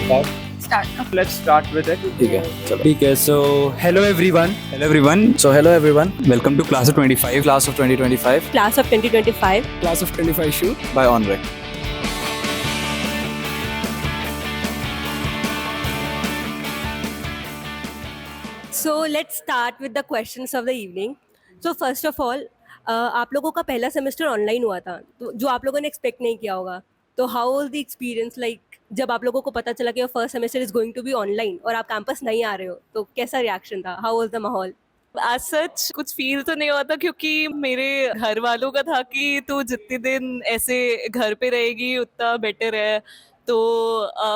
Start. Start. Let's start with it. ठीक है चलो ठीक है so hello everyone so hello everyone welcome to class of 25 class of 2025 Class of 2025. Class of 25 shoot. बाय ऑनरे So let's start with the questions of the evening. So first of all, आप लोगों का पहला सेमेस्टर ऑनलाइन हुआ था, तो जो आप लोगों ने एक्सपेक्ट नहीं किया होगा. तो how was the experience like जब आप लोगों को पता चला कि first semester is going to be online और आप कैंपस नहीं आ रहे हो, तो कैसा रिएक्शन था? हाउ वाज द माहौल? आज सच कुछ फील तो नहीं हुआ था क्योंकि मेरे घर वालों का था कि तू जितने दिन ऐसे घर पे रहेगी उतना बेटर है. तो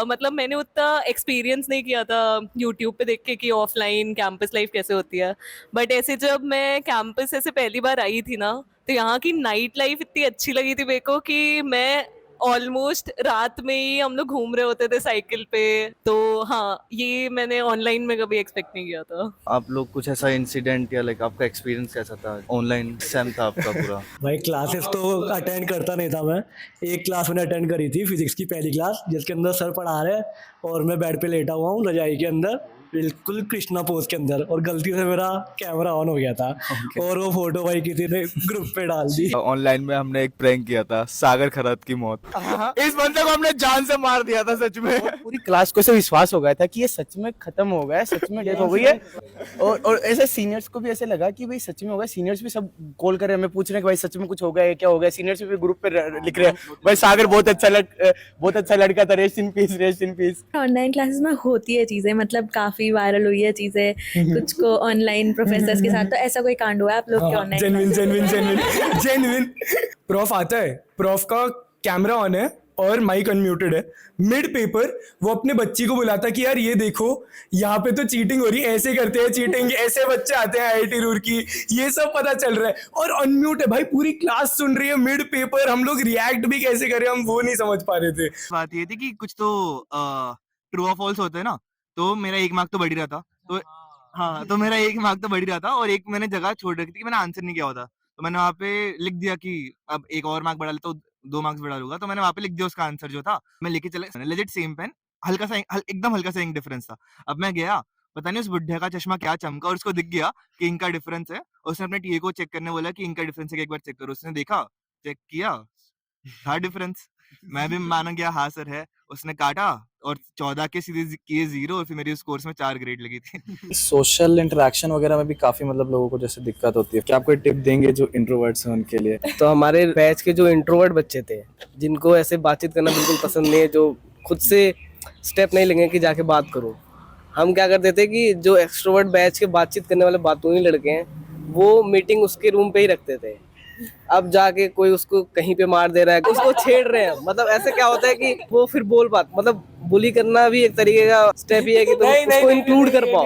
मतलब मैंने उतना एक्सपीरियंस नहीं किया था यूट्यूब पे देख के कि ऑफलाइन कैंपस लाइफ कैसे होती है. बट ऐसे जब मैं कैंपस ऐसे पहली बार आई थी ना, तो यहाँ की नाइट लाइफ इतनी अच्छी लगी थी मेरे को कि मैं ऑलमोस्ट रात में ही हम लोग घूम रहे होते थे साइकिल पे. तो हाँ, ये मैंने ऑनलाइन में कभी एक्सपेक्ट नहीं किया था. आप लोग कुछ ऐसा इंसिडेंट या लाइक आपका एक्सपीरियंस कैसा था? ऑनलाइन सेम था आपका पूरा? भाई क्लासेस तो अटेंड करता नहीं था मैं. एक क्लास मैंने अटेंड करी थी, फिजिक्स की पहली क्लास, जिसके अंदर सर पढ़ा रहे हैं और मैं बेड पे लेटा हुआ हूँ रजाई के अंदर, बिल्कुल कृष्णा पोज के अंदर, और गलती से मेरा कैमरा ऑन हो गया था. और वो फोटो भाई किसी ने ग्रुप पे डाल दी. ऑनलाइन में हमने एक प्रैंक किया था, सागर खरात की मौत. इस बंदे को हमने जान से मार दिया था सच में. पूरी क्लास को ऐसे विश्वास हो गया था कि ये सच में खत्म हो गया है, सच में डेथ हो गई है. और ऐसे सीनियर्स को भी ऐसे लगा कि भाई सच में हो गया. सीनियर्स भी सब कॉल कर रहे हैं, हमें पूछ रहे हैं कि भाई सच में कुछ हो गया है, क्या हो गया. सीनियर्स भी ग्रुप पे लिख रहे हैं भाई सागर बहुत अच्छा लड़का था, rest in peace, rest in peace. Online classes में होती है चीज़ें, मतलब काफ़ी वायरल हुई है चीज़ें कुछ को ऑनलाइन प्रोफेसर्स के साथ. तो ऐसा कोई कांड हुआ है आप लोग के ऑनलाइन? जेन्युइन प्रॉफ आता है, प्रॉफ का कैमरा ऑन है और माइक अनम्यूटेड है. मिड पेपर वो अपने बच्ची को बुलाता कि यार ये देखो यहाँ पे तो चीटिंग हो रही है, ऐसे करते हैं चीटिंग, ऐसे बच्चे आते हैं आईआईटी रुड़की, ये सब पता चल रहा है. और अनम्यूट है भाई, पूरी क्लास सुन रही है मिड पेपर. हम लोग रिएक्ट भी कैसे करें, हम वो नहीं समझ पा रहे थे. बात ये थी कि कुछ तो ट्रू और फॉल्स होते हैं ना, तो मेरा एक मार्क तो बढ़ ही रहा था. तो हाँ, तो मेरा एक मार्क तो बढ़ ही रहा था और एक मैंने जगह छोड़ रखी थी कि मैंने आंसर नहीं किया होता. तो मैंने वहाँ पे लिख दिया कि अब एक और मार्क बढ़ा लेता हूँ, 2 मार्क्स बढ़ा लूंगा. तो मैंने वहाँ पे लिख दिया उसका आंसर जो था, मैं लेके चला लेजिट सेम पेन, एकदम हल्का सा इंक डिफरेंस था. अब मैं गया, पता नहीं उस बुढ़े का चश्मा क्या चमका और उसको दिख गया कि इंक का डिफरेंस है. उसने अपने टीए को चेक करने बोला कि इंक का डिफरेंस है, एक बार चेक करो. उसने देखा, चेक किया, था डिफरेंस. मैं भी मान गया हाँ सर है. उसने काटा और 14 के सीधे किए 0 और फिर मेरी उस कोर्स में 4 ग्रेड लगी थी. सोशल इंटरेक्शन वगैरह में भी काफी मतलब लोगों को जैसे दिक्कत होती है. क्या आप कोई टिप देंगे जो इंट्रोवर्ट्स हैं उनके लिए? तो हमारे बैच के जो इंट्रोवर्ट बच्चे थे, जिनको ऐसे बातचीत करना बिल्कुल पसंद नहीं है, जो खुद से स्टेप नहीं लेंगे कि जाके बात करूं, हम क्या करते थे कि जो एक्सट्रोवर्ट बैच के बातचीत करने वाले बातूनी लड़के हैं, वो मीटिंग उसके रूम पे ही रखते थे. अब जाके कोई उसको कहीं पे मार दे रहा है, उसको छेड़ रहे हैं. मतलब ऐसे क्या होता है कि वो फिर बोल पाता, मतलब बुली करना भी एक तरीके का स्टेप ही है कि तुम उसको इंक्लूड कर पाओ.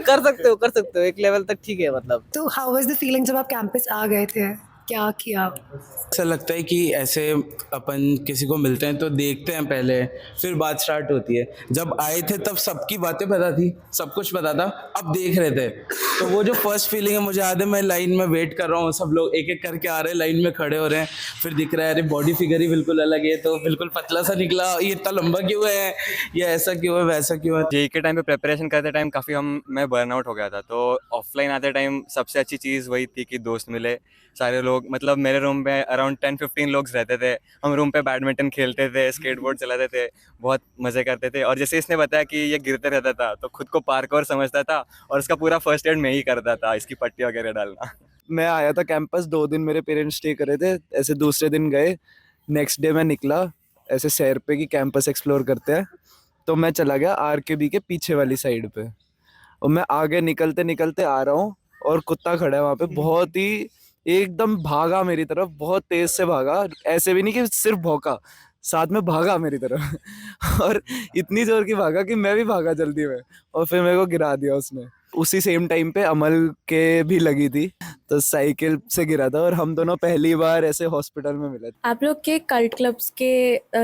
कर सकते हो एक लेवल तक, ठीक है मतलब. तो हाउ वाज द फीलिंग जब आप कैंपस आ गए थे? क्या किया? ऐसा लगता है कि ऐसे अपन किसी को मिलते हैं तो देखते हैं पहले, फिर बात स्टार्ट होती है. जब आए थे तब सबकी बातें पता थी, सब कुछ पता था, अब देख रहे थे. तो वो जो फर्स्ट फीलिंग है, मुझे याद है मैं लाइन में वेट कर रहा हूँ, सब लोग एक एक करके आ रहे हैं, लाइन में खड़े हो रहे हैं, फिर दिख रहा है अरे बॉडी फिगर ही बिल्कुल अलग है, तो बिल्कुल पतला सा निकला, ये इतना लंबा क्यों है, ये ऐसा क्यों है, वैसा क्यों है. जेई के टाइम पे प्रिपरेशन करते टाइम काफ़ी मैं बर्नआउट हो गया था. तो ऑफलाइन आते टाइम सबसे अच्छी चीज़ वही थी कि दोस्त मिले सारे लोग. मतलब मेरे रूम पे अराउंड 10-15 लोग रहते थे. हम रूम पे बैडमिंटन खेलते थे, स्केटबोर्ड चलाते थे, बहुत मज़े करते थे. और जैसे इसने बताया कि ये गिरते रहता था, तो खुद को पार्कोर समझता था और उसका पूरा फर्स्ट एड मैं ही करता था, इसकी पट्टी वगैरह डालना. मैं आया था कैंपस, 2 दिन मेरे पेरेंट्स स्टे करे थे. ऐसे दूसरे दिन गए, नेक्स्ट डे मैं निकला ऐसे सैर पे कि कैंपस एक्सप्लोर करते हैं. तो मैं चला गया आरकेबी के पीछे वाली साइड पे, और मैं आगे निकलते निकलते आ रहा हूँ और कुत्ता खड़ा है वहाँ पे. बहुत ही एकदम भागा मेरी तरफ, बहुत तेज से भागा. ऐसे भी नहीं कि सिर्फ भौंका, साथ में भागा मेरी तरफ. और इतनी जोर की भागा कि मैं भी भागा जल्दी में, और फिर मेरे को गिरा दिया उसने. उसी सेम टाइम पे अमल के भी लगी थी, तो साइकिल से गिरा था और हम दोनों पहली बार ऐसे हॉस्पिटल में मिले थे। आप लोग के कल्ट क्लब्स के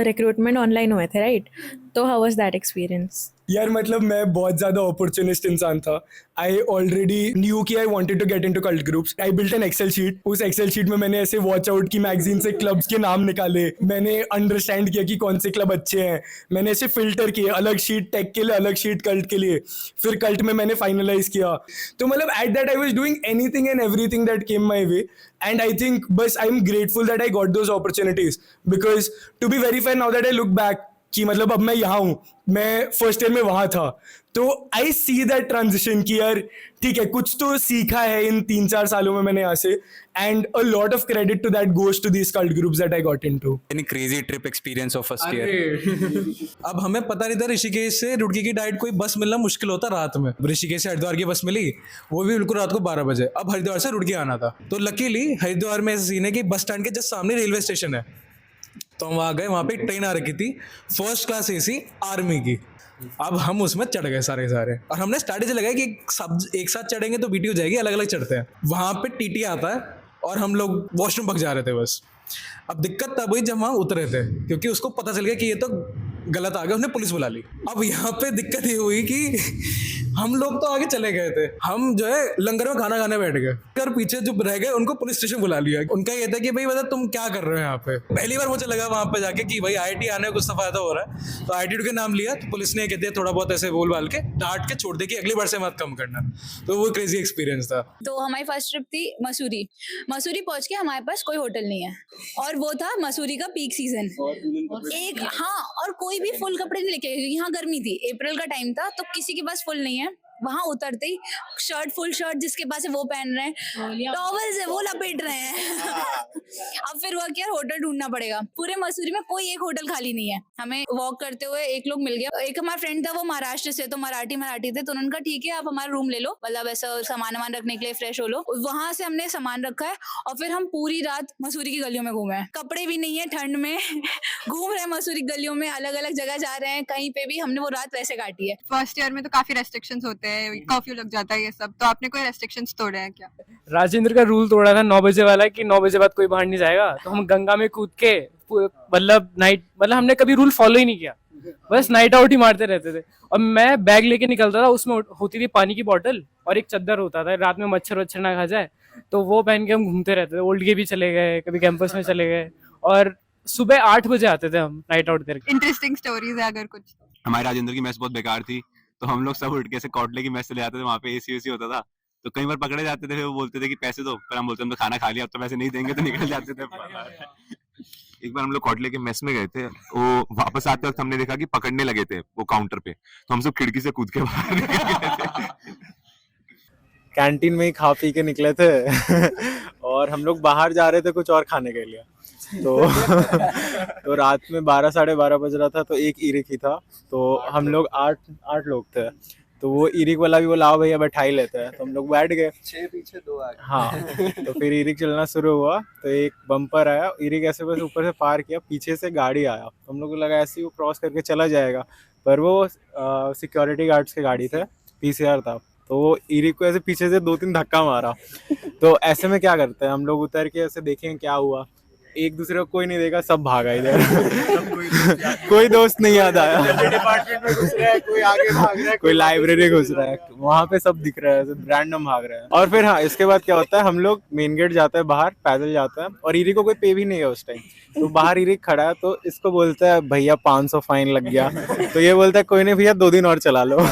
रिक्रूटमेंट ऑनलाइन हुए थे, राइट? तो हाउ वाज दैट एक्सपीरियंस? यार मतलब मैं बहुत ज़्यादा अपॉर्चुनिस्ट इंसान था। आई ऑलरेडी न्यू कि I wanted to get into cult groups. I built an excel sheet. उस एक्सेल शीट में मैंने ऐसे वॉच आउट की मैगजीन से क्लब्स के नाम निकाले। मैंने अंडरस्टैंड किया कि कौन से क्लब अच्छे हैं। मैंने ऐसे फिल्टर किए, अलग शीट टेक के लिए, अलग शीट कल्ट के लिए। फिर कल्ट में मैंने फाइनलाइज किया। तो मतलब at that I was doing anything and everything that came my way. And I think बस I am grateful that I got those opportunities, because to be very fair now that I look back कि मतलब अब मैं यहाँ हूँ, मैं first year में वहाँ था, तो आई सी दैट ट्रांजिशन कि यार ठीक है, कुछ तो सीखा है इन 3-4 सालों में मैंने यहाँ से, and a lot of credit to that goes to these cult groups that I got into. Any crazy trip experience of first year? अब हमें पता नहीं था ऋषिकेश से रुड़की की डाइट कोई बस मिलना मुश्किल होता रात में। ऋषिकेश से हरिद्वार की बस मिली, वो भी बिल्कुल रात को 12 बजे। अब हरिद्वार से रुड़की आना था, तो लकीली हरिद्वार में ऐसा सीन है कि बस स्टैंड के जस्ट सामने रेलवे स्टेशन है। तो हम वहाँ गए, वहाँ पे एक ट्रेन आ रखी थी फर्स्ट क्लास एसी आर्मी की। अब हम उसमें चढ़ गए सारे और हमने स्ट्रैटेजी लगाई कि सब एक साथ चढ़ेंगे तो बीटी हो जाएगी, अलग अलग चढ़ते हैं। वहाँ पे टीटी आता है और हम लोग वॉशरूम भग जा रहे थे बस। अब दिक्कत तब हुई जब वहाँ उतरे थे, क्योंकि उसको पता चल गया कि ये तो गलत आ गया, उसने पुलिस बुला ली। अब यहाँ पे दिक्कत ये हुई कि हम लोग तो आगे चले गए थे, हम जो है लंगर में खाना खाने बैठ गए, और पीछे जो रह गए उनको पुलिस स्टेशन बुला लिया। उनका ये था कि भाई बता तुम क्या कर रहे हो यहाँ पे। पहली बार मुझे लगा वहाँ पे जाके कि भाई IIT आने में कुछ तो फायदा हो रहा है, तो IIT के नाम लिया, तो पुलिस ने कह दिया थोड़ा बहुत ऐसे बोल बाल के डांट के छोड़ दे कि अगली बार से मत कम करना। तो वो क्रेजी एक्सपीरियंस था। तो हमारी फर्स्ट ट्रिप थी मसूरी। मसूरी पहुंच के हमारे पास कोई होटल नहीं है, और वो था मसूरी का पीक सीजन। हाँ, और कोई भी फुल कपड़े नहीं लेके, यहाँ गर्मी थी, अप्रैल का टाइम था, तो किसी के पास फुल नहीं है। वहां उतरते ही फुल शर्ट जिसके पास है वो पहन रहे हैं, टॉवल से वो लपेट रहे हैं। अब फिर हुआ कि यार होटल ढूंढना पड़ेगा। पूरे मसूरी में कोई एक होटल खाली नहीं है। हमें वॉक करते हुए एक लोग मिल गया, एक हमारा फ्रेंड था, वो महाराष्ट्र से, तो मराठी थे, तो उन्होंने कहा ठीक है आप हमारा रूम ले लो, मतलब ऐसा सामान रखने के लिए, फ्रेश हो लो। वहां से हमने सामान रखा है और फिर हम पूरी रात मसूरी की गलियों में घूमे हैं। कपड़े भी नहीं है, ठंड में घूम रहे हैं मसूरी गलियों में, अलग अलग जगह जा रहे हैं, कहीं पे भी हमने वो रात वैसे काटी है। फर्स्ट ईयर में तो काफी रेस्ट्रिक्शंस होते हैं, कर्फ्यू लग जाता है, ये सब। तो आपने कोई रेस्ट्रिक्शंस तोड़े हैं क्या? राजेंद्र का रूल तोड़ा था 9 बजे वाला कि 9 बजे बाद कोई बाहर नहीं जाएगा, तो हम गंगा में कूद के मतलब हमने कभी रूल फॉलो ही नहीं किया, बस नाइट आउट ही मारते रहते थे। और मैं बैग लेके निकलता था, उसमें होती थी पानी की बोतल और एक चद्दर होता था, रात में मच्छर ना खा जाए, तो वो पहन के हम घूमते रहते थे। ओल्ड के भी चले गए, कभी कैंपस में चले गए, और सुबह 8 बजे आते थे हम नाइट आउट करके। इंटरेस्टिंग स्टोरीज है अगर कुछ? हमारे राजेंद्र की मैस बहुत बेकार थी, तो हम लोग सब उठ के कॉटले की मैस चले जाते थे, वहाँ पे AC होता था, तो कई बार पकड़े जाते थे। फिर वो बोलते थे कि पैसे दो, पर हम बोलते हम तो खाना खा लिया, अब तो पैसे नहीं देंगे, तो निकल जाते थे। एक बार हम लोग कॉटले के मेस में गए थे, वो वापस आते वक्त हमने देखा कि पकड़ने लगे थे वो काउंटर पे, तो हम सब खिड़की से कूद के बाहर निकल गए थे। कैंटीन में ही खा पी के निकले थे और हम लोग बाहर जा रहे थे कुछ और खाने के लिए, तो रात में 12 साढ़े 12 बज रहा था, तो एक ई-रिक ही था, तो हम लोग 8 लोग थे, तो वो ई-रिक वाला भी बोला आओ भैया बैठा ही लेते हैं, तो हम लोग बैठ गए, 6 पीछे 2 आगे। हाँ, तो फिर ई-रिक चलना शुरू हुआ, तो एक बम्पर आया, ई-रिक ऐसे बस ऊपर से पार किया, पीछे से गाड़ी आया, तो हम लोग को लगा ऐसे ही वो क्रॉस करके चला जाएगा, पर वो सिक्योरिटी गार्ड्स की गाड़ी थे, PCR था, तो वो ई-रिक को ऐसे पीछे से 2-3 धक्का मारा। तो ऐसे में क्या करते हैं हम लोग, उतर के ऐसे देखें क्या हुआ, एक दूसरे को कोई नहीं देखा, सब भागा इधर। कोई दोस्त नहीं याद आया, डिपार्टमेंट में घुस रहा है, कोई आगे भाग रहा है, कोई लाइब्रेरी घुस रहा है, वहाँ पे सब दिख रहा है, रैंडम भाग रहा है। और फिर हाँ, इसके बाद क्या होता है, हम लोग मेन गेट जाते हैं, बाहर पैदल जाते हैं, और ई-रिक को कोई पे भी नहीं है उस टाइम, तो बाहर ई-रिक खड़ा है, तो इसको बोलता है भैया 500 फाइन लग गया, तो ये बोलता है कोई नहीं भैया 2 दिन और चला लो।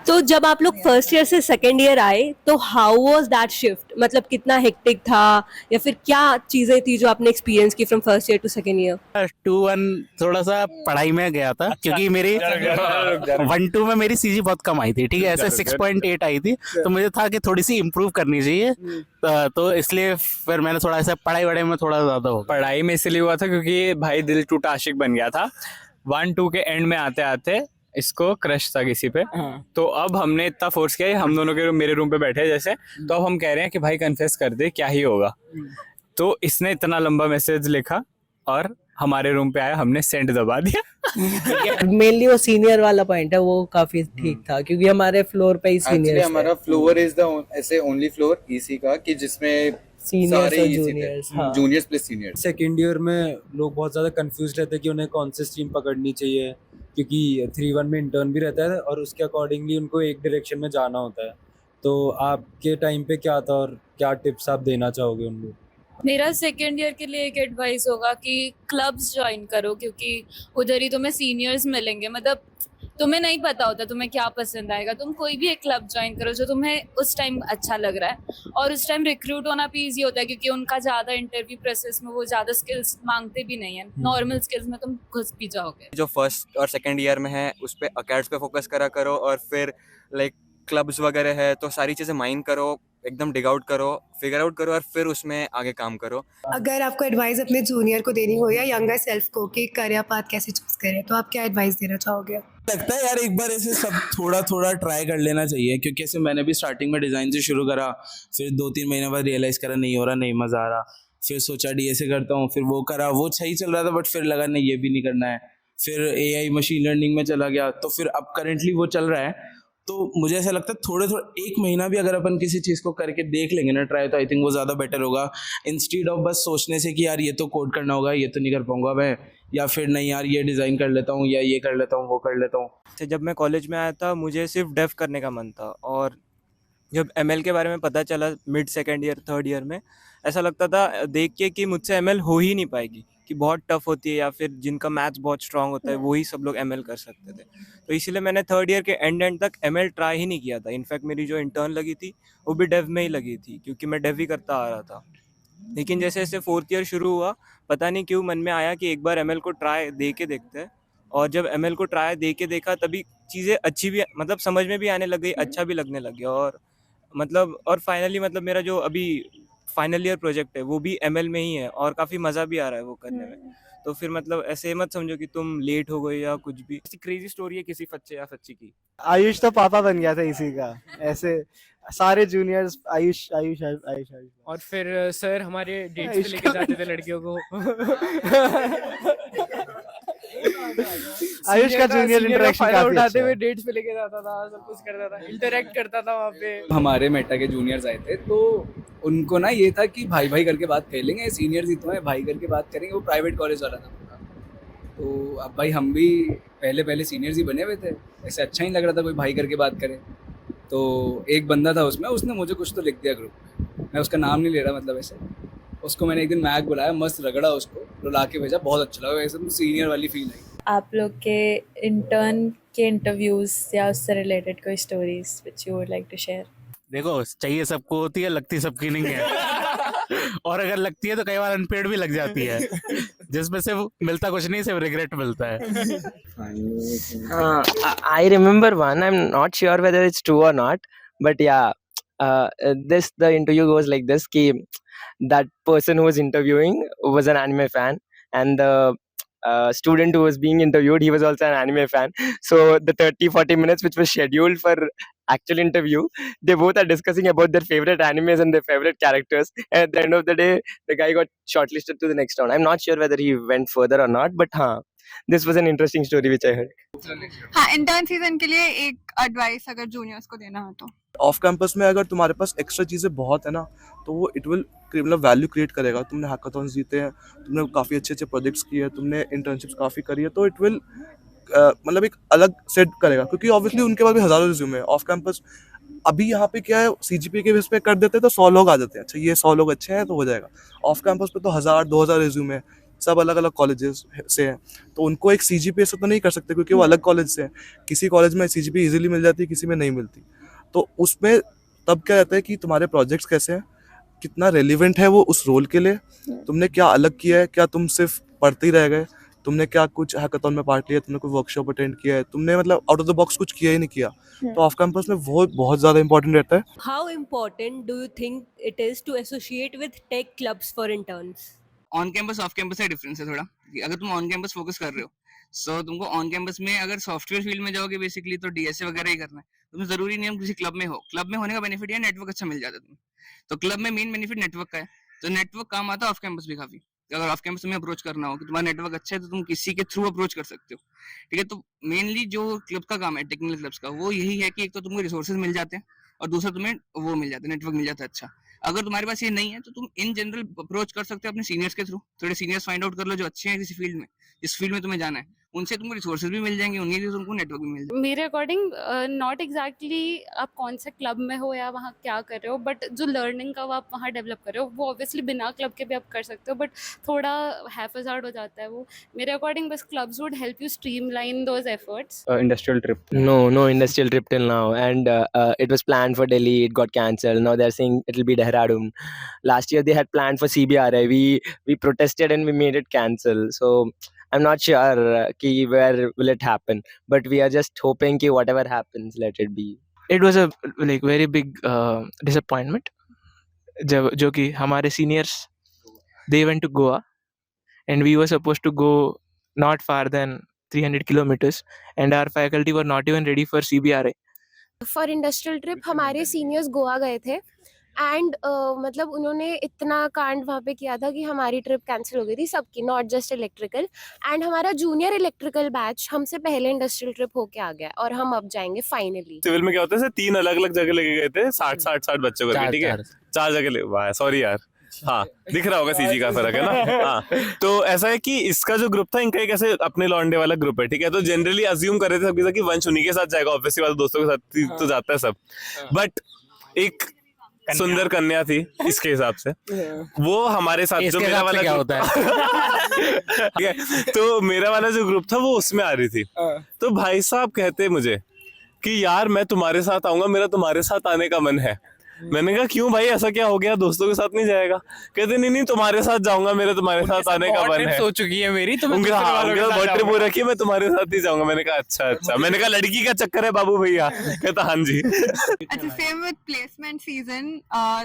तो जब आप लोग फर्स्ट ईयर से सेकेंड ईयर आए, तो हाउ वाज दैट शिफ्ट? मतलब कितना हेक्टिक था, या फिर क्या चीजें थी जो आपने एक्सपीरियंस की from first year to second year? 2-1 थोड़ा सा पढ़ाई में गया था, क्योंकि मेरी 1-2 में मेरी CG बहुत कम आई थी, ठीक है, ऐसे 6.8 आई थी, तो मुझे था कि थोड़ी सी इम्प्रूव करनी चाहिए, तो इसलिए फिर मैंने थोड़ा सा पढ़ाई वढ़ाई में थोड़ा ज्यादा हो। पढ़ाई में इसलिए हुआ था क्योंकि भाई दिल टूटा आशिक बन गया था, 1-2 के एंड में आते आते इसको क्रश था किसी पे, तो अब हमने इतना फोर्स किया, हम दोनों के मेरे रूम पे बैठे जैसे, तो अब हम कह रहे हैं कि भाई कन्फेस कर दे क्या ही होगा, तो इसने इतना लंबा मैसेज लिखा और हमारे रूम पे आया, हमने सेंड दबा दिया। मेनली वो सीनियर वाला पॉइंट है, वो काफी ठीक था क्योंकि हमारे फ्लोर पे ही एक्चुअली सीनियर हमारा फ्लोर इज द ऐसे ओनली फ्लोर ईसी का कि जिसमें सीनियर्स सारे और EC थे, जूनियर्स। हाँ juniors plus seniors. Second year में लोग बहुत ज़्यादा कंफ्यूज रहते हैं कि उन्हें कौन से स्ट्रीम पकड़नी चाहिए, क्योंकि 3-1 में इंटर्न भी रहता है और उसके अकॉर्डिंगली उनको एक डायरेक्शन में जाना होता है। तो आपके टाइम पे क्या था और क्या टिप्स आप देना चाहोगे उनको? मेरा सेकेंड ईयर के लिए एक एडवाइस होगा कि क्लब्स ज्वाइन करो, क्योंकि उधर ही तुम्हें सीनियर्स मिलेंगे। मतलब तुम्हें नहीं पता होता तुम्हें क्या पसंद आएगा, तुम कोई भी एक क्लब ज्वाइन करो जो तुम्हें उस टाइम अच्छा लग रहा है। और उस टाइम रिक्रूट होना भी ईजी होता है, क्योंकि उनका ज़्यादा इंटरव्यू प्रोसेस में वो ज़्यादा स्किल्स मांगते भी नहीं है, नॉर्मल स्किल्स में तुम घुस भी जाओगे। जो फर्स्ट और सेकंड ईयर में है उस पे अकेड्स पे फोकस करा करो, और फिर लाइक क्लब्स वगैरह है तो सारी चीज़ें माइंड करो, एकदम डिग आउट करो, फिगर आउट करो और फिर उसमें आगे काम करो। अगर आपको एडवाइस अपने जूनियर को देनी हो या यंगर सेल्फ को कि करियर पाथ कैसे चूज करें, तो आप क्या एडवाइस देना चाहोगे? लगता है यार एक बार ऐसे सब थोड़ा थोड़ा ट्राई कर लेना चाहिए, क्योंकि ऐसे मैंने भी स्टार्टिंग में डिज़ाइन से शुरू करा, फिर 2-3 महीने बाद रियलाइज़ करा नहीं हो रहा, नहीं मज़ा आ रहा, फिर सोचा डीएसए करता हूँ, फिर वो करा, वो सही चल रहा था, बट फिर लगा नहीं ये भी नहीं करना है, फिर एआई मशीन लर्निंग में चला गया, तो फिर अब करेंटली वो चल रहा है। तो मुझे ऐसा लगता है थोड़े थोड़े 1 महीना भी अगर अपन किसी चीज़ को करके देख लेंगे ना ट्राई, तो आई थिंक वो ज़्यादा बेटर होगा, इंस्टीड ऑफ बस सोचने से कि यार ये तो कोड करना होगा, ये तो नहीं कर पाऊंगा मैं, या फिर नहीं यार ये डिज़ाइन कर लेता हूँ, या ये कर लेता हूँ, वो कर लेता हूँ। जब मैं कॉलेज में आया था मुझे सिर्फ डेव करने का मन था, और जब एमएल के बारे में पता चला mid second year third year में, ऐसा लगता था देख के कि मुझसे एमएल हो ही नहीं पाएगी, कि बहुत टफ होती है, या फिर जिनका मैथ्स बहुत स्ट्रांग होता है वही सब लोग एमएल कर सकते थे। तो इसीलिए मैंने थर्ड ईयर के एंड तक एमएल ट्राई ही नहीं किया था। इनफैक्ट मेरी जो इंटर्न लगी थी वो भी डेव में ही लगी थी, क्योंकि मैं डेव ही करता आ रहा था। लेकिन जैसे जैसे फोर्थ ईयर शुरू हुआ, पता नहीं क्यों मन में आया कि एक बार एमएल को ट्राई दे के देखते हैं, और जब एमएल को ट्राई दे के देखा तभी चीज़ें अच्छी भी, मतलब समझ में भी आने लग गई, अच्छा भी लगने लग गया। और फाइनली मतलब मेरा जो अभी फाइनल ईयर प्रोजेक्ट है वो भी एमएल में ही है, और काफ़ी मज़ा भी आ रहा है वो करने में। तो फिर मतलब ऐसे मत समझो कि तुम लेट हो गए या कुछ भी। ऐसी क्रेजी स्टोरी है किसी बच्चे या बच्ची की। आयुष तो पापा बन गया था इसी का, ऐसे सारे जूनियर्स आयुष आयुष आयुष आयुष आयुष। और फिर सर हमारे डेट्स पे आयुष लेके का- जाते थे लड़कियों को। आयुष का जूनियर इंटरेक्शन काफी उठाते अच्छा हुए है। डेट्स पे लेके जाता था, सब कुछ करता था, इंटरेक्ट करता था वहाँ पे। हमारे मेटा के जूनियर्स आए थे, तो उनको ना ये था कि भाई भाई करके बात कर लेंगे, सीनियर्स ही तो हैं, भाई करके बात करेंगे। वो प्राइवेट कॉलेज वाला था पूरा, तो अब भाई हम भी पहले पहले सीनियर्स ही बने हुए थे, ऐसे अच्छा ही लग रहा था कोई भाई करके बात करे। तो एक बंदा था उसमें, उसने मुझे कुछ तो लिख दिया ग्रुप में, मैं उसका नाम नहीं ले रहा, मतलब ऐसे उसको मैंने एक दिन मैक बुलाया, मस्त रगड़ा, उसको रुला के भेजा, बहुत अच्छा लगा, एकदम सीनियर वाली फील आई। आप लोग के इंटर्न के इंटरव्यूज या उससे रिलेटेड कोई stories which you would like to share? देखो, चाहिए सबको होती है, लगती सबकी नहीं है। और अगर लगती है तो कई बार अनपेड भी लग जाती है, जिसमें से मिलता कुछ नहीं, सिर्फ रिग्रेट मिलता है। I remember one. I'm not sure whether it's true or not, but yeah, the interview goes like this: कि that person who was interviewing was an anime fan, and the student who was being interviewed, he was also an anime fan. So the 30-40 minutes which was scheduled for actual interview, they both are discussing about their favorite animes and their favorite characters. And at the end of the day, the guy got shortlisted to the next round. I'm not sure whether he went further or not, but this was an interesting story which I heard. हाँ, intern season के लिए एक advice अगर juniors को देना हो तो? Off campus में अगर तुम्हारे पास एक्स्ट्रा चीज़ें बहुत है ना, तो वो इट विल मतलब वैल्यू क्रिएट करेगा। तुमने हैकाथॉन्स जीते हैं, तुमने काफ़ी अच्छे अच्छे प्रोजेक्ट्स किए हैं, तुमने इंटर्नशिप्स काफ़ी करी है, तो इट विल मतलब एक अलग सेट करेगा, क्योंकि ऑब्वियसली उनके पास भी हज़ारों रिज्यूमे है। ऑफ कैंपस अभी यहाँ पे क्या है, सीजीपीए के बेस पे कर देते हैं तो 100 लोग आ जाते हैं, अच्छा ये 100 लोग अच्छे हैं तो हो जाएगा। ऑफ कैंपस पे तो 1000-2000 रिज्यूमे है, सब अलग अलग कॉलेजेस से हैं, तो उनको एक सीजीपीए से तो नहीं कर सकते, क्योंकि वो अलग कॉलेज से हैं। किसी कॉलेज में सीजीपीए इजीली मिल जाती है, किसी में नहीं मिलती। तो उसमें तब क्या रहता है कि तुम्हारे प्रोजेक्ट्स कैसे हैं, कितना रेलिवेंट है वो उस रोल के लिए, तुमने क्या अलग किया है, क्या तुम सिर्फ पढ़ते ही रह गए, तुमने क्या कुछ हैकाथॉन में पार्ट लिया, तुमने कोई वर्कशॉप अटेंड किया है, तुमने मतलब आउट ऑफ द बॉक्स कुछ किया ही नहीं किया। तो ऑफ कैंपस में वो बहुत ज़्यादा इंपॉर्टेंट रहता है। How important do you think it is to associate with tech clubs for interns? On campus off campus का डिफरेंस है थोड़ा, कि अगर तुम ऑन कैंपस फोकस कर रहे हो, सो तुमको ऑन कैंपस में अगर सॉफ्टवेयर फील्ड में जाओगे बेसिकली, तो डीएसए वगैरह ही करना है। तुम्हें जरूरी नहीं हम किसी क्लब में हो, क्लब में होने का बेनिफिट है नेटवर्क अच्छा मिल जाता है तुम्हें। तो क्लब में मेन बेनिफिट नेटवर्क का है, तो नेटवर्क काम आता है ऑफ कैंपस भी काफी। अगर ऑफ कैंपस तुम्हें अप्रोच करना हो कि तुम्हारा नेटवर्क अच्छा है तो तुम किसी के थ्रू अप्रोच कर सकते हो, ठीक है। तो मेनली जो क्लब का काम है, टेक्निकल क्लब्स का, वो यही है कि एक तो तुमको रिसोर्सेज मिल जाते हैं और दूसरा तुम्हें वो मिल जाता है, नेटवर्क मिल जाता है अच्छा। अगर तुम्हारे पास ये नहीं है तो तुम इन जनरल अप्रोच कर सकते हो अपने सीनियर्स के थ्रू, थोड़े सीनियर्स फाइंड आउट कर लो जो अच्छे हैं किसी फील्ड में, जिस फील्ड में तुम्हें जाना है, उनसे तुमको रिसोर्सेज भी मिल जाएंगे, उनके लिए तुमको नेटवर्क भी मिल जाएगा। मेरे अकॉर्डिंग नॉट एग्जैक्टली आप कौन से क्लब में हो या वहाँ क्या कर रहे हो, बट जो लर्निंग का आप वहाँ डेवलप कर रहे हो वो ऑब्वियसली बिना क्लब के भी आप कर सकते हो, बट थोड़ा हैफाजार्ड हो जाता है वो। मेरे अकॉर्डिंग बस clubs would help you streamline those efforts. Industrial trip. No industrial trip till now, and it was planned for Delhi. It got cancelled. Now they're saying it'll be Dehradun. Last year they had planned for CBRI. We protested and we made it cancel. So I'm not sure ki where will it happen, but we are just hoping ki whatever happens, let it be. It was a like very big disappointment. जब जो कि हमारे seniors they went to Goa and we were supposed to go not far than 300 kilometers and our faculty were not even ready for CBRI. For industrial trip हमारे seniors Goa गए थे and मतलब उन्होंने इतना कांड वहाँ पे किया था कि हमारी ट्रिप कैंसिल हो गई थी सबकी, नॉट जस्ट इलेक्ट्रिकल। एंड हमारा जूनियर इलेक्ट्रिकल बैच हमसे पहले इंडस्ट्रियल ट्रिप होके आ गया और हम अब जाएंगे फाइनली। सिविल में क्या होता है, 3 अलग-अलग जगह लेके गए थे, 60 बच्चों को, ठीक है, 4 जगह ले, वाह सॉरी यार, हाँ दिख रहा होगा सीजी का फर्क है ना। हाँ तो ऐसा है कि इसका जो ग्रुप था इनका एक ऐसे अपने लौंडे वाला ग्रुप है, ठीक है। तो जनरली अज्यूम कर रहे थे सबके साथ कि वंश उन्हीं के साथ जाएगा, ऑब्वियसली वाले दोस्तों के साथ तो जाता है सब, बट एक सुंदर कन्या थी इसके हिसाब से, वो हमारे साथ जो मेरा वाला क्या होता है ठीक है, तो मेरा वाला जो ग्रुप था वो उसमें आ रही थी। तो भाई साहब कहते मुझे कि यार मैं तुम्हारे साथ आऊंगा, मेरा तुम्हारे साथ आने का मन है। मैंने कहा क्यों भाई, ऐसा क्या हो गया, दोस्तों के साथ नहीं जाएगा? कहते नहीं तुम्हारे साथ जाऊंगा, मेरे तुम्हारे साथ आने का मन है। हो चुकी है मेरी, तो उनके बहुत ट्रिप हो रखी है, मैं तुम्हारे साथ ही जाऊंगा। मैंने कहा अच्छा, मैंने कहा लड़की का चक्कर है बाबू भैया? कहता हाँ जी। अच्छा, same with placement season,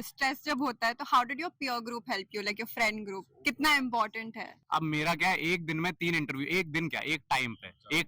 stress जब होता है तो how did your peer group help you, like your friend group, कितना इम्पोर्टेंट है? अब मेरा क्या है, एक दिन में 3 इंटरव्यू, एक दिन क्या, एक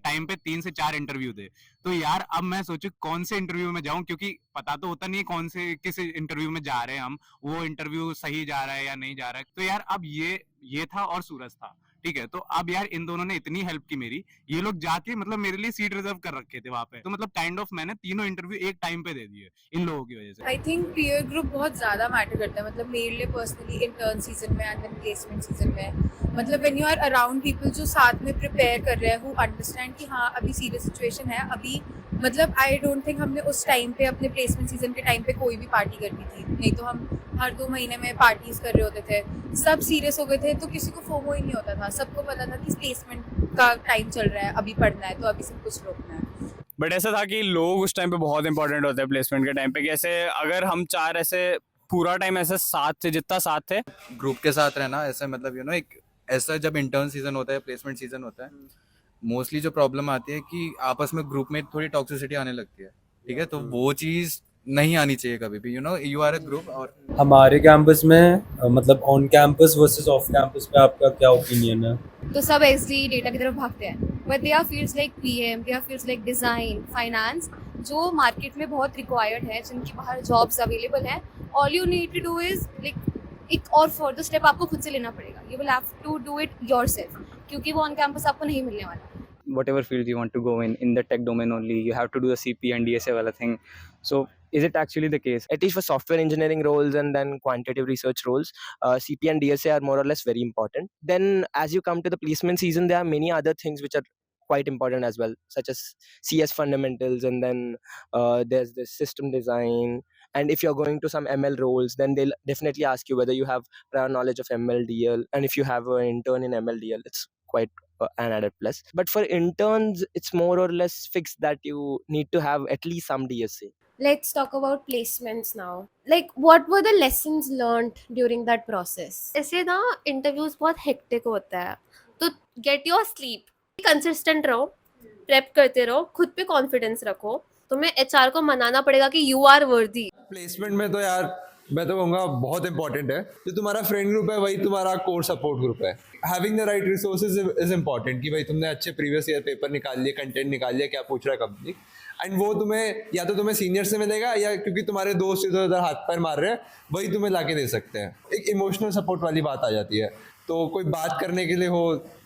टाइम पे 3 से 4 इंटरव्यू दे। तो यार अब मैं सोचू कौन से इंटरव्यू में जाऊं, क्योंकि पता तो होता नहीं है कौन से किस इंटरव्यू में जा रहे हैं हम, वो इंटरव्यू सही जा रहा है या नहीं जा रहा है। तो यार अब ये था और सूरज था, ठीक है। तो अब यार इन दोनों ने इतनी हेल्प की मेरी, ये लोग जाके मतलब मेरे लिए सीट रिजर्व कर रखे थे वहां पे, तो मतलब काइंड ऑफ मैंने तीनों इंटरव्यू एक टाइम पे दे दिए इन लोगों की वजह से। आई थिंक पीयर ग्रुप बहुत ज़्यादा मैटर करता है, मतलब मेरे लिए पर्सनली इंटर्न सीजन में एंड देन प्लेसमेंट सीजन में, मतलब when you are around people जो साथ में प्रिपेयर कर रहे हैं, हु अंडरस्टैंड कि हाँ अभी सीरियस सिचुएशन है, अभी मतलब आई डोंट थिंक हमने उस टाइम पे अपने प्लेसमेंट सीजन के टाइम पे कोई भी पार्टी करनी थी, नहीं तो हम हर 2 महीने में पार्टीज कर रहे होते थे, सब सीरियस हो गए थे, तो किसी को फोमो ही नहीं होता था, सबको पता था कि प्लेसमेंट का टाइम चल रहा है, अभी पढ़ना है तो अभी सब कुछ रोकना है। बट ऐसा था कि लोग उस टाइम पे बहुत इंपॉर्टेंट होते हैं प्लेसमेंट के टाइम पे, कि ऐसे अगर हम 4 ऐसे पूरा टाइम ऐसे साथ थे, जितना साथ थे ग्रुप के साथ रहना, ऐसे मतलब एक ऐसा जब इंटर्न सीजन होता है, प्लेसमेंट सीजन होता है, मोस्टली जो प्रॉब्लम आती है कि आपस में ग्रुप में थोड़ी टॉक्सिसिटी आने लगती है, ठीक है। तो वो चीज़ नहीं आनी चाहिए कभी भी, यू आर अ ग्रुप। और हमारे कैंपस में मतलब on campus versus off campus पे आपका क्या ओपिनियन है? तो सब एसडी डेटा की तरफ भागते हैं, but they are fields like PM, they are fields like design, finance, जो मार्केट में बहुत रिक्वायर्ड है, जिनकी बाहर जॉब्स अवेलेबल हैं। All you need to do is like एक और फर्दर स्टेप आपको खुद से लेना पड़ेगा, you will have to do it yourself, क्योंकि वो ऑन कैंपस आपको नहीं मिलने वाला। Whatever field you want to go in the tech domain only, you have to do the CP and DSA wala thing. So is it actually the case? At least for software engineering roles and then quantitative research roles, CP and DSA are more or less very important. Then as you come to the placement season, there are many other things which are quite important as well, such as CS fundamentals, and then there's this system design. And if you're going to some ML roles, then they'll definitely ask you whether you have prior knowledge of MLDL, and if you have an intern in MLDL, it's quite an added plus. But for interns, it's more or less fixed that you need to have at least some DSA. Let's talk about placements now. Like, what were the lessons learned during that process? ऐसे ना interviews बहुत hectic होता है, तो get your sleep, consistent रहो, prep करते रहो, खुद पे कॉन्फिडेंस रखो, तुम्हें एचआर को मनाना पड़ेगा कि यू आर वर्दी। प्लेसमेंट में तो यार मैं तो कहूँगा बहुत इंपॉर्टेंट है, जो तुम्हारा फ्रेंड ग्रुप है वही तुम्हारा कोर सपोर्ट ग्रुप है। Having the right resources is important, कि भाई तुमने अच्छे प्रीवियस ईयर पेपर निकाल लिए, कंटेंट निकाल लिया, क्या पूछ रहा है कंपनी, एंड वो तुम्हें या तो तुम्हें सीनियर से मिलेगा, या क्योंकि तुम्हारे दोस्त इधर उधर हाथ पैर मार रहे हैं वही तुम्हें लाके दे सकते हैं। एक इमोशनल सपोर्ट वाली बात आ जाती है। तो कोई बात करने के लिए हो,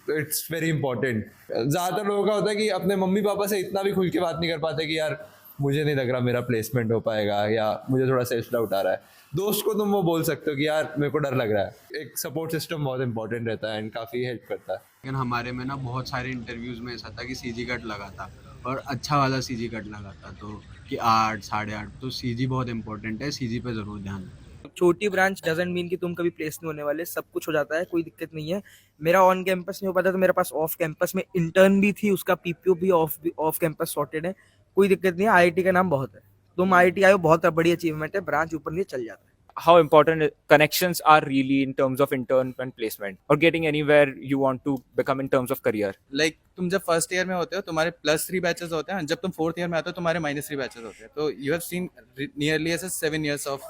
इट्स वेरी इंपॉर्टेंट. ज़्यादातर लोगों का होता है कि अपने मम्मी पापा से इतना भी खुल के बात नहीं कर पाते कि यार मुझे नहीं लग रहा मेरा प्लेसमेंट हो पाएगा, या मुझे थोड़ा सेल्फ डाउट आ रहा है. दोस्त को तुम वो बोल सकते हो कि यार मेरे को डर लग रहा है. एक सपोर्ट सिस्टम बहुत इंपॉर्टेंट रहता है एंड काफ़ी हेल्प करता है. लेकिन हमारे में ना बहुत सारे इंटरव्यूज में ऐसा था कि सीजी कट लगा था, और अच्छा वाला सीजी कट लगा था, तो कि 8 8.5. तो सीजी बहुत इंपॉर्टेंट है, सीजी पे ज़रूर ध्यान दें. छोटी ब्रांच डजंट मीन कि तुम कभी प्लेस नहीं होने वाले, सब कुछ हो जाता है, कोई दिक्कत नहीं है. मेरा ऑन कैंपस नहीं हो पाता तो मेरे पास ऑफ कैंपस में इंटर्न भी थी, उसका पीपीओ भी ऑफ कैंपस सॉर्टेड है, कोई दिक्कत नहीं है. आईआईटी का नाम बहुत है, तुम आईआईटी आए हो, बहुत बड़ी अचीवमेंट है. ब्रांच ऊपर नहीं चल जाता है. How important connections are really in terms of intern and placement or getting anywhere you want to become in terms of career. Like तुम जब फर्स्ट ईयर में होते हो तुम्हारे +3 बैचेस होते हैं, जब तुम फोर्थ ईयर में आते हो तुम्हारे -3 बैचेस होते हैं. तो यू हैव सीन नियरली ऐसे 7 years of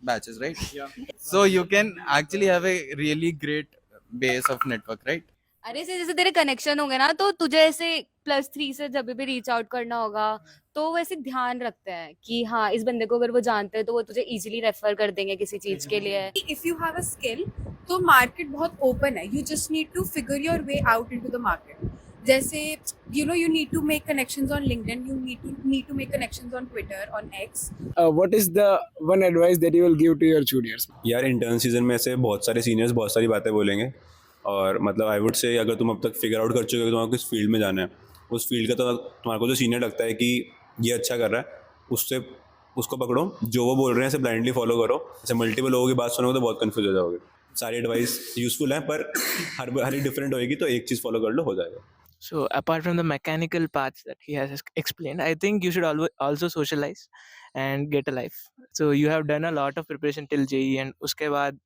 batches, right? So you can actually have a really great base of network, right? अरे से जैसे तेरे कनेक्शन होंगे ना, तो तुझे ऐसे +3 से जब भी रीच आउट करना होगा तो वैसे ध्यान रखते हैं कि हाँ इस बंदे को अगर वो जानते हैं तो वो तुझे इजीली रेफर कर देंगे किसी चीज के लिए. If you have a skill, तो मार्केट बहुत ओपन है. You just need to figure your way out into the market. जैसे you know you need to make connections on LinkedIn, you need to make connections on Twitter, on X. What is the one advice that you will give to your juniors? यार intern season में ऐसे बहुत सारे seniors बहुत सारी बातें बोलेंगे, और मतलब आई वुड से अगर तुम अब तक फिगर आउट कर चुके हो कि तुम्हारा किस फील्ड में जाना है, उस फील्ड का तो तुम्हारे को जो सीनियर लगता है कि ये अच्छा कर रहा है, उसको पकड़ो. जो वो बोल रहे हैं ऐसे ब्लाइंडली फॉलो करो. ऐसे मल्टीपल लोगों की बात सुनोगे तो बहुत कंफ्यूज हो जाओगे. सारी एडवाइस यूजफुल है, पर हर डिफरेंट होएगी, तो एक चीज़ फॉलो कर लो, हो जाएगा. So apart from the mechanical paths that he has explained, I think you should also socialize and get a life. So you have done a lot of preparation till JEE, and uske baad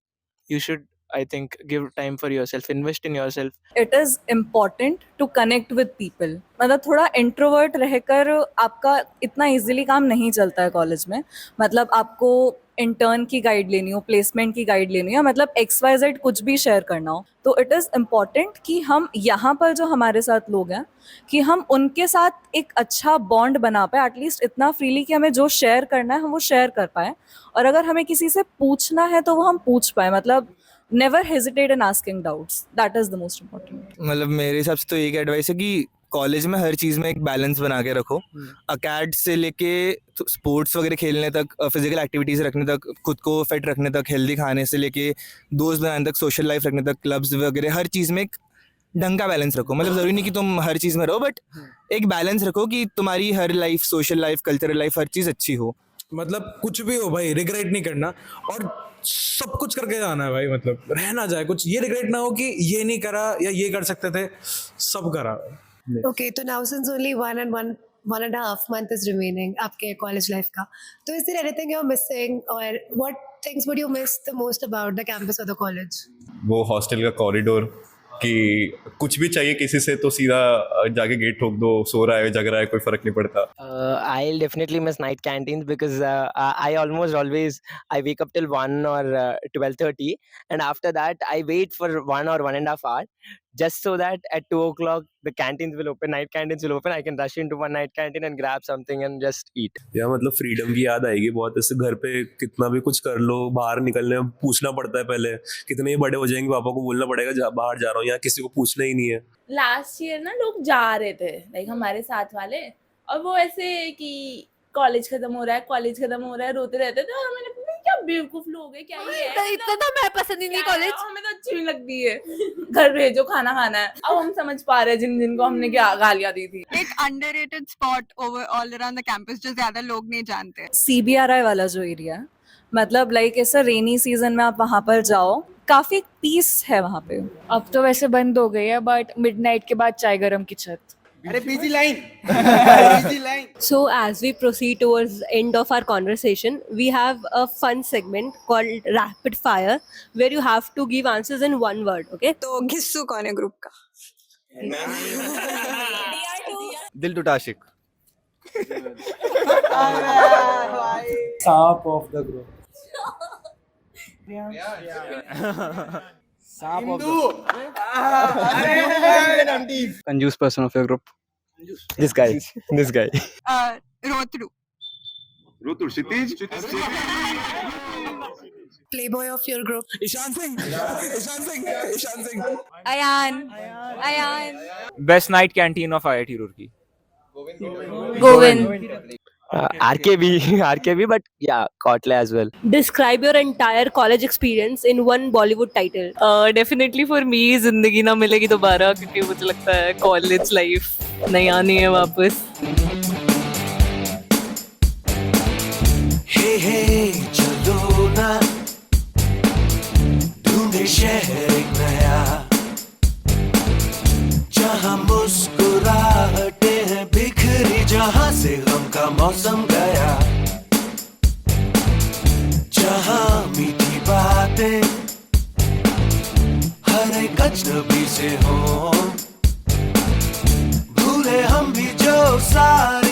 you should, I think, give time for yourself, invest in yourself. It is important to connect with people. मतलब थोड़ा introvert रहकर आपका इतना easily काम नहीं चलता है college में. मतलब आपको इंटर्न की गाइड लेनी हो, प्लेसमेंट की गाइड लेनी हो, मतलब XYZ कुछ भी शेयर करना हो, तो इट इज़ इम्पॉर्टेंट कि हम यहाँ पर जो हमारे साथ लोग हैं कि हम उनके साथ एक अच्छा बॉन्ड बना पाए, एटलीस्ट इतना फ्रीली कि हमें जो शेयर करना है हम वो शेयर कर पाएँ, और अगर हमें किसी से पूछना है तो वो हम पूछ पाएँ. मतलब never hesitate in asking doubts. That is the most important. मतलब मेरे हिसाब से तो एक एडवाइस है कि कॉलेज में हर चीज़ में एक बैलेंस बना के रखो. अकेड से लेके स्पोर्ट्स वगैरह खेलने तक, फिजिकल एक्टिविटीज़ रखने तक, खुद को फिट रखने तक, हेल्दी खाने से लेके दोस्त बनाने तक, सोशल लाइफ रखने तक, क्लब्स वगैरह, हर चीज़ में एक ढंग का बैलेंस रखो. मतलब ज़रूरी नहीं कि तुम हर चीज़ में रहो, बट एक बैलेंस रखो कि तुम्हारी हर life, social life, cultural life, हर चीज़ अच्छी हो. मतलब कुछ भी हो भाई, रिग्रेट नहीं करना, और सब कुछ करके जाना है भाई. मतलब रह ना जाए कुछ, ये रिग्रेट ना हो कि ये नहीं करा या ये कर सकते थे, सब करा. Okay, so now since only 1.5 month is remaining आपके college life का, तो is there anything you're missing, or what things would you miss the most about the campus or the college? वो हॉस्टल का कॉरिडोर, कि कुछ भी चाहिए किसी से तो सीधा जाके गेट ठोक दो, सो रहा है जग रहा है कोई फर्क नहीं पड़ता. I'll definitely miss night canteens because I almost always wake up till 1 or 12:30, and after that I wait for 1 or 1.5 hours just so that at 2 o'clock the canteens will open, night canteens will open. I can rush into one night canteen and grab something and just eat. या मतलब freedom की याद आएगी बहुत. ऐसे घर पे कितना भी कुछ कर लो, बाहर निकलने में पूछना पड़ता है पहले. कितने ही बड़े हो जाएंगे पापा को बोलना पड़ेगा बाहर जा रहा हूँ, यहाँ किसी को पूछना ही नहीं है. लास्ट ईयर ना लोग जा रहे थे, लाइक हमारे साथ वाले, और वो ऐसे कि कॉलेज खत्म हो रहा है रोते रहते थे, और मैंने क्या बेवकूफ लोग हैं, क्या ये है. इतना तो मैं पसंद ही नहीं कॉलेज. हमें तो अच्छी नहीं लगती है. घर भेजो, खाना खाना है. अब हम समझ पा रहे हैं जिनको हमने क्या गालियां दी थी. एक underrated spot over all around the campus जो ज्यादा लोग नहीं जानते. CBRI वाला जो एरिया है, मतलब लाइक ऐसा रेनी सीजन में आप वहाँ पर जाओ, काफ़ी पीस है वहाँ पे. अब तो वैसे बंद हो गई है, बट मिडनाइट के बाद चाय गरम की छत. अरे busy line. So as we proceed towards the end of our conversation, we have a fun segment called Rapid Fire, where you have to give answers in one word. Okay? तो घिस्सू कौन है ग्रुप का? दिल टूटा आशिक. Sap of the group. Conjuice person of your group. This guy. रोतरू. Rutur, Kshitij. playboy of your group? Ishaan Singh Ayan. Best night canteen of IIT Roorkee. Govind. RKB, but yeah, Kotle as well. Describe your entire college experience in one Bollywood title. Definitely for me जिंदगी ना मिलेगी दोबारा, क्योंकि मुझे लगता है college life नहीं आनी है वापस. चलो ना ढूंढे शहर एक नया, जहाँ मुस्कुराहटे हैं बिखरी, जहाँ से गम का मौसम गया, जहाँ मीठी बातें हर एक अजनबी से हो, भूले हम भी जो सारे